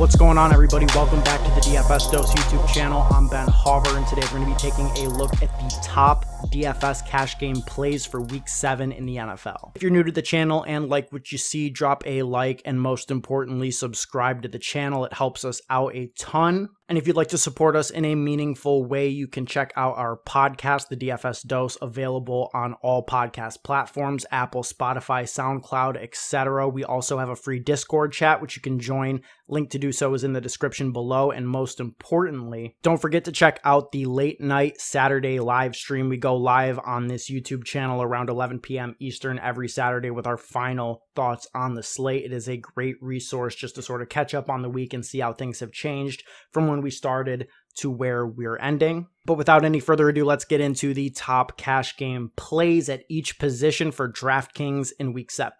What's going on, everybody? Welcome back to the DFS Dose YouTube channel. I'm Ben Hauver, and today we're going to be taking a look at the top DFS cash game plays for Week 7 in the NFL. If you're new to the channel and like what you see, drop a like, and most importantly, subscribe to the channel. It helps us out a ton. And if you'd like to support us in a meaningful way, you can check out our podcast, The DFS Dose, available on all podcast platforms, Apple, Spotify, SoundCloud, etc. We also have a free Discord chat, which you can join. Link to do so is in the description below. And most importantly, don't forget to check out the late night Saturday live stream. We go live on this YouTube channel around 11 p.m. Eastern every Saturday with our final thoughts on the slate. It is a great resource just to sort of catch up on the week and see how things have changed from when we started to where we're ending. But without any further ado, let's get into the top cash game plays at each position for Draftkings in Week 7.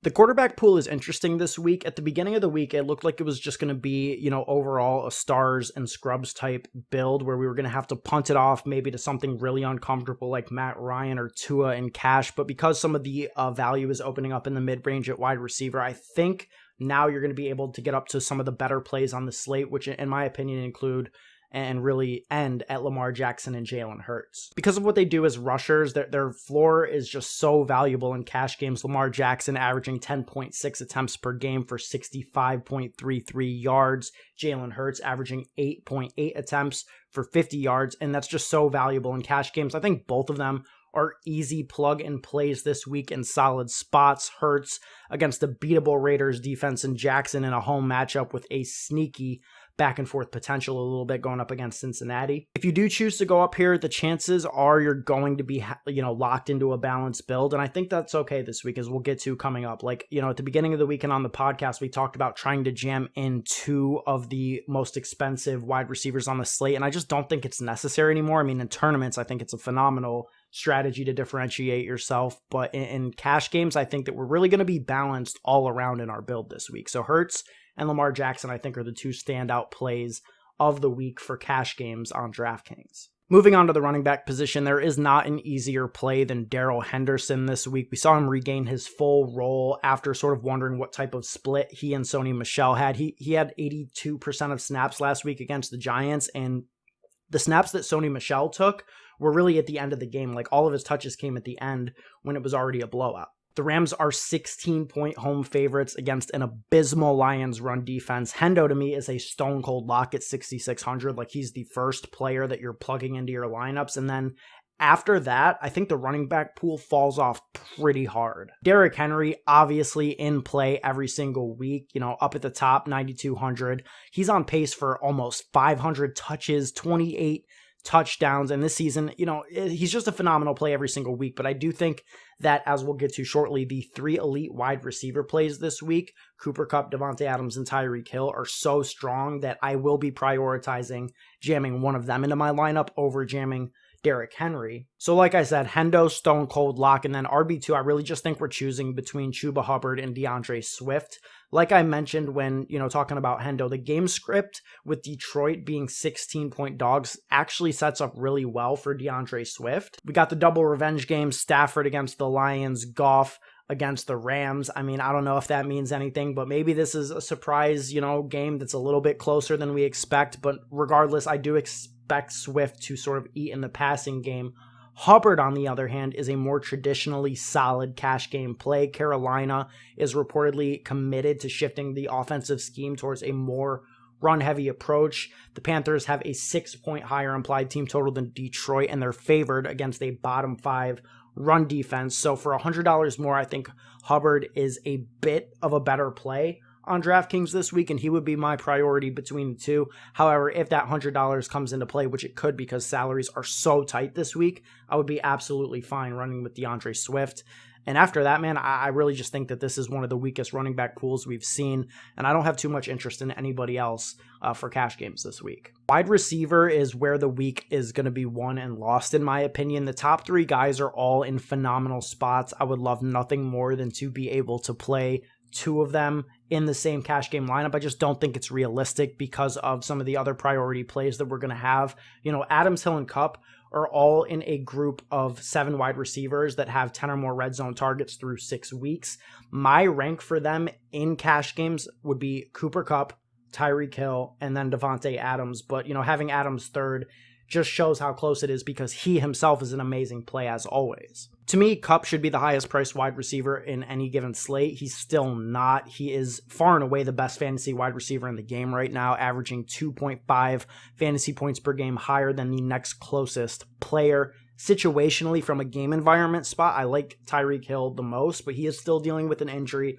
The quarterback pool is interesting this week. At the beginning of the week, it looked like it was just going to be, overall a stars and scrubs type build where we were going to have to punt it off maybe to something really uncomfortable like Matt Ryan or Tua in cash. But because some of the value is opening up in the mid-range at wide receiver, I think now you're going to be able to get up to some of the better plays on the slate, which in my opinion include and really end at Lamar Jackson and Jalen Hurts. Because of what they do as rushers, their floor is just so valuable in cash games. Lamar Jackson averaging 10.6 attempts per game for 65.33 yards. Jalen Hurts averaging 8.8 attempts for 50 yards. And that's just so valuable in cash games. I think both of them are easy plug and plays this week in solid spots. Hurts against the beatable Raiders defense, and Jackson in a home matchup with a sneaky back and forth potential a little bit going up against Cincinnati. If you do choose to go up here, the chances are you're going to be, locked into a balanced build. And I think that's okay this week, as we'll get to coming up. At the beginning of the week and on the podcast, we talked about trying to jam in two of the most expensive wide receivers on the slate. And I just don't think it's necessary anymore. I mean, in tournaments, I think it's a phenomenal strategy to differentiate yourself. But in cash games, I think that we're really going to be balanced all around in our build this week. So Hurts and Lamar Jackson, I think, are the two standout plays of the week for cash games on Draftkings. Moving on to the running back position, there is not an easier play than Darrell Henderson this week. We saw him regain his full role after sort of wondering what type of split he and Sony Michel had. He had 82% of snaps last week against the Giants, and the snaps that Sony Michel took were really at the end of the game. Like, all of his touches came at the end when it was already a blowout. The Rams are 16-point home favorites against an abysmal Lions run defense. Hendo, to me, is a stone cold lock at 6,600. Like, he's the first player that you're plugging into your lineups. And then after that, I think the running back pool falls off pretty hard. Derrick Henry, obviously in play every single week, up at the top, 9,200. He's on pace for almost 500 touches, 28 touchdowns. And this season, he's just a phenomenal play every single week. But I do think that, as we'll get to shortly, the three elite wide receiver plays this week, Cooper Kupp, Devontae Adams, and Tyreek Hill, are so strong that I will be prioritizing jamming one of them into my lineup over jamming Derrick Henry. So like I said, Hendo, stone cold lock, and then RB2, I really just think we're choosing between Chuba Hubbard and DeAndre Swift. Like I mentioned when, talking about Hendo, the game script with Detroit being 16-point dogs actually sets up really well for DeAndre Swift. We got the double revenge game, Stafford against the Lions, Goff against the Rams. I mean, I don't know if that means anything, but maybe this is a surprise, game that's a little bit closer than we expect. But regardless, I do expect Swift to sort of eat in the passing game. Hubbard, on the other hand, is a more traditionally solid cash game play. Carolina is reportedly committed to shifting the offensive scheme towards a more run-heavy approach. The Panthers have a 6-point higher implied team total than Detroit, and they're favored against a bottom 5 run defense. So for $100 more, I think Hubbard is a bit of a better play on DraftKings this week, and he would be my priority between the two. However, if that $100 comes into play, which it could because salaries are so tight this week, I would be absolutely fine running with DeAndre Swift. And after that, man, I really just think that this is one of the weakest running back pools we've seen, and I don't have too much interest in anybody else for cash games this week. Wide receiver is where the week is going to be won and lost, in my opinion. The top 3 guys are all in phenomenal spots. I would love nothing more than to be able to play 2 of them in the same cash game lineup. I just don't think it's realistic because of some of the other priority plays that we're going to have. Adams, Hill, and Kupp are all in a group of 7 wide receivers that have 10 or more red zone targets through 6 weeks. My rank for them in cash games would be Cooper Kupp, Tyreek Hill, and then Devontae Adams. But, having Adams third just shows how close it is because he himself is an amazing play as always. To me, Kupp should be the highest priced wide receiver in any given slate. He's still not. He is far and away the best fantasy wide receiver in the game right now, averaging 2.5 fantasy points per game, higher than the next closest player. Situationally, from a game environment spot, I like Tyreek Hill the most, but he is still dealing with an injury.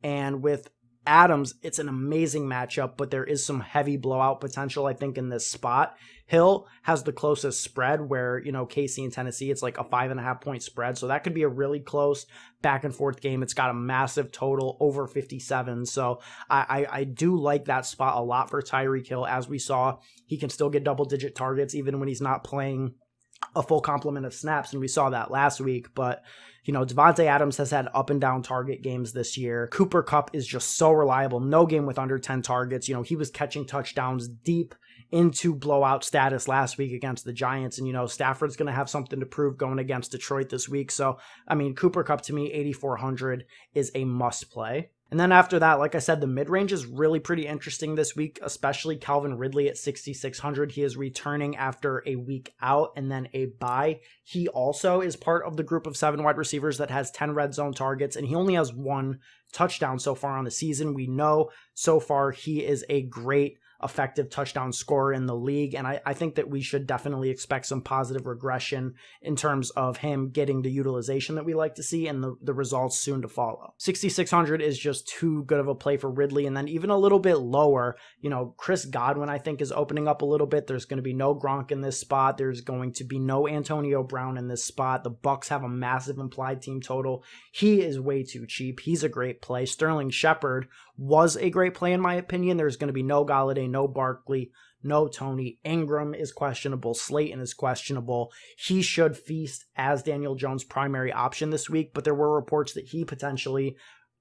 And with Adams, it's an amazing matchup, but there is some heavy blowout potential, I think, in this spot. Hill has the closest spread where, KC and Tennessee, it's like a 5.5 point spread. So that could be a really close back and forth game. It's got a massive total over 57. So I do like that spot a lot for Tyreek Hill. As we saw, he can still get double digit targets even when he's not playing a full complement of snaps, and we saw that last week. But Devontae Adams has had up and down target games this year. Cooper Kupp is just so reliable. No game with under 10 targets. He was catching touchdowns deep into blowout status last week against the Giants, and Stafford's going to have something to prove going against Detroit this week. So Cooper Kupp, to me, 8,400 is a must play. And then after that, like I said, the mid-range is really pretty interesting this week, especially Calvin Ridley at 6,600. He is returning after a week out and then a bye. He also is part of the group of 7 wide receivers that has 10 red zone targets, and he only has 1 touchdown so far on the season. We know so far he is a great effective touchdown scorer in the league, and I think that we should definitely expect some positive regression in terms of him getting the utilization that we like to see and the results soon to follow. 6,600 is just too good of a play for Ridley, and then even a little bit lower, Chris Godwin I think is opening up a little bit. There's going to be no Gronk in this spot. There's going to be no Antonio Brown in this spot. The Bucs have a massive implied team total. He is way too cheap. He's a great play. Sterling Shepard was a great play in my opinion. There's going to be no Golladay, no Barkley, no Tony. Ingram is questionable. Slayton is questionable. He should feast as Daniel Jones' primary option this week, but there were reports that he potentially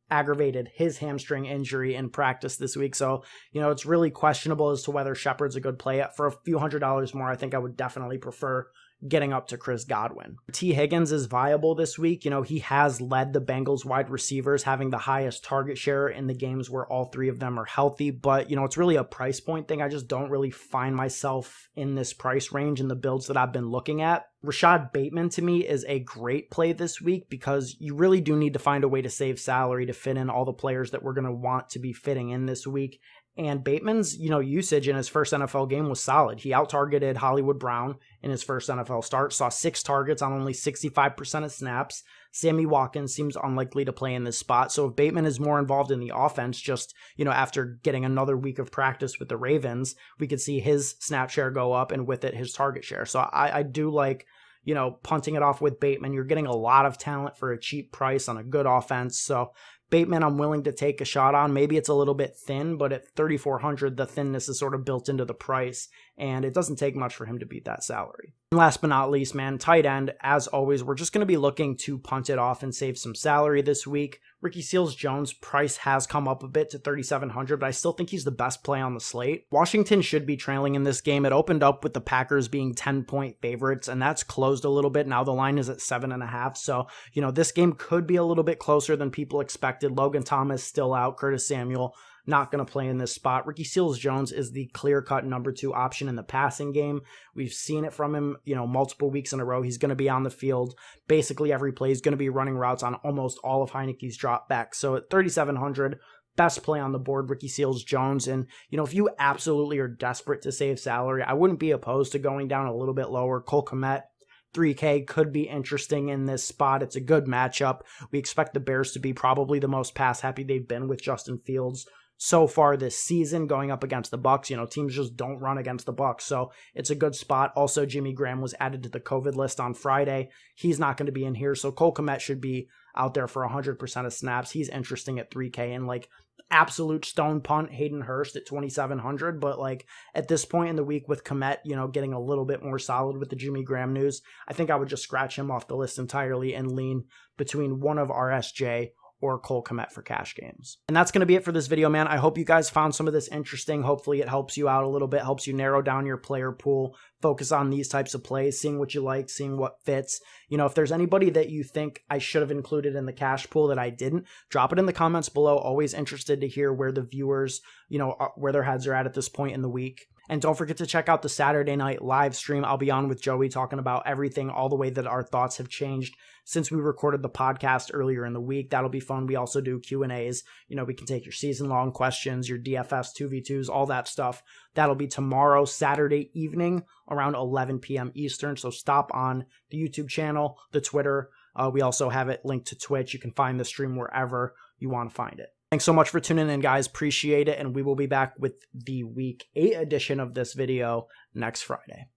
aggravated his hamstring injury in practice this week. So, it's really questionable as to whether Shepard's a good play. For a few $100s more, I think I would definitely prefer getting up to Chris Godwin. T. Higgins is viable this week. He has led the Bengals wide receivers, having the highest target share in the games where all 3 of them are healthy. But, it's really a price point thing. I just don't really find myself in this price range in the builds that I've been looking at. Rashad Bateman, to me, is a great play this week because you really do need to find a way to save salary to fit in all the players that we're going to want to be fitting in this week. And Bateman's, usage in his first NFL game was solid. He out-targeted Hollywood Brown in his first NFL start, saw 6 targets on only 65% of snaps. Sammy Watkins seems unlikely to play in this spot. So if Bateman is more involved in the offense, just, after getting another week of practice with the Ravens, we could see his snap share go up and with it, his target share. So I do like, punting it off with Bateman. You're getting a lot of talent for a cheap price on a good offense. So Bateman, I'm willing to take a shot on. Maybe it's a little bit thin, but at 3,400, the thinness is sort of built into the price, and it doesn't take much for him to beat that salary. And last but not least, tight end, as always, we're just going to be looking to punt it off and save some salary this week. Ricky Seals-Jones' price has come up a bit to 3,700, but I still think he's the best play on the slate. Washington should be trailing in this game. It opened up with the Packers being 10-point favorites, and that's closed a little bit. Now the line is at 7.5, so, this game could be a little bit closer than people expected. Logan Thomas still out. Curtis Samuel not going to play in this spot. Ricky Seals-Jones is the clear-cut number 2 option in the passing game. We've seen it from him, multiple weeks in a row. He's going to be on the field. Basically every play. He's going to be running routes on almost all of Heineke's drop backs. So at 3,700, best play on the board, Ricky Seals-Jones. And, if you absolutely are desperate to save salary, I wouldn't be opposed to going down a little bit lower. Cole Kmet, 3K, could be interesting in this spot. It's a good matchup. We expect the Bears to be probably the most pass-happy they've been with Justin Fields so far this season, going up against the Bucs. Teams just don't run against the Bucs, so it's a good spot. Also, Jimmy Graham was added to the COVID list on Friday. He's not going to be in here, so Cole Kmet should be out there for 100% of snaps. He's interesting at 3K, and absolute stone punt Hayden Hurst at 2,700, but at this point in the week with Kmet, getting a little bit more solid with the Jimmy Graham news, I think I would just scratch him off the list entirely and lean between one of RSJ or Cole Kmet for cash games. And that's going to be it for this video, man. I hope you guys found some of this interesting. Hopefully it helps you out a little bit, helps you narrow down your player pool, focus on these types of plays, seeing what you like, seeing what fits. You know, if there's anybody that you think I should have included in the cash pool that I didn't, drop it in the comments below. Always interested to hear where the viewers, you know, where their heads are at this point in the week. And don't forget to check out the Saturday night live stream. I'll be on with Joey talking about everything, all the way that our thoughts have changed since we recorded the podcast earlier in the week. That'll be fun. We also do Q&As. You know, we can take your season-long questions, your DFS 2v2s, all that stuff. That'll be tomorrow, Saturday evening, around 11 p.m. Eastern. So stop on the YouTube channel, the Twitter. We also have it linked to Twitch. You can find the stream wherever you want to find it. Thanks so much for tuning in, guys. Appreciate it. And we will be back with the Week 8 edition of this video next Friday.